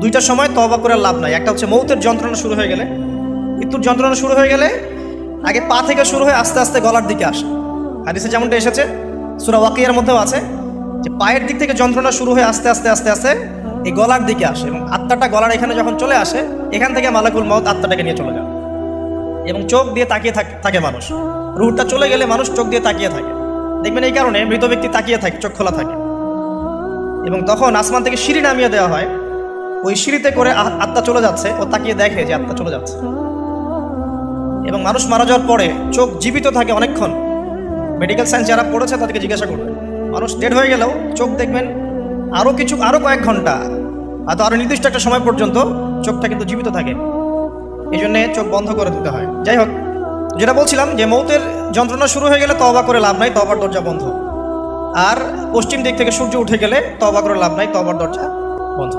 দুইটার সময় তওবা করে লাভ নাই। একটা হচ্ছে মৌতের যন্ত্রণা শুরু হয়ে গেলে, মৃত্যুর যন্ত্রণা শুরু হয়ে গেলে আগে পা থেকে শুরু হয়ে আস্তে আস্তে গলার দিকে আসে। হাদিসে যেমনটা এসেছে, সূরা ওয়াকিয়ার মধ্যেও আছে যে পায়ের দিক থেকে যন্ত্রণা শুরু হয়ে আস্তে আস্তে আস্তে আস্তে এই গলার দিকে আসে, এবং আত্মাটা গলার এখানে যখন চলে আসে, এখান থেকে মালাকুল মউত আত্মাটাকে নিয়ে চলে যায়। এবং চোখ দিয়ে তাকিয়ে থাকে মানুষ, রুহটা চলে গেলে মানুষ চোখ দিয়ে তাকিয়ে থাকে। দেখবেন এই কারণে মৃত ব্যক্তি তাকিয়ে থাকে, চোখ খোলা থাকে। এবং তখন আসমান থেকে সিঁড়ি নামিয়ে দেওয়া হয়, ওই সিঁড়িতে করে আত্মা চলে যাচ্ছে, ও তাকিয়ে দেখে যে আত্মা চলে যাচ্ছে। এবং মানুষ মারা যাওয়ার পরে চোখ জীবিত থাকে অনেকক্ষণ। মেডিকেল সায়েন্স যারা পড়েছে তাদেরকে জিজ্ঞাসা করবে, মানুষ ডেড হয়ে গেলেও চোখ দেখবেন আরও কয়েক ঘন্টা, হয়তো আরও নির্দিষ্ট একটা সময় পর্যন্ত চোখটা কিন্তু জীবিত থাকে। এই জন্যে চোখ বন্ধ করে দিতে হয়। যাই হোক, যেটা বলছিলাম যে মৌতের যন্ত্রণা শুরু হয়ে গেলে তওবা করে লাভ নাই, তওবার দরজা বন্ধ। আর পশ্চিম দিক থেকে সূর্য উঠে গেলে তওবা করে লাভ নাই, তওবার দরজা বন্ধ।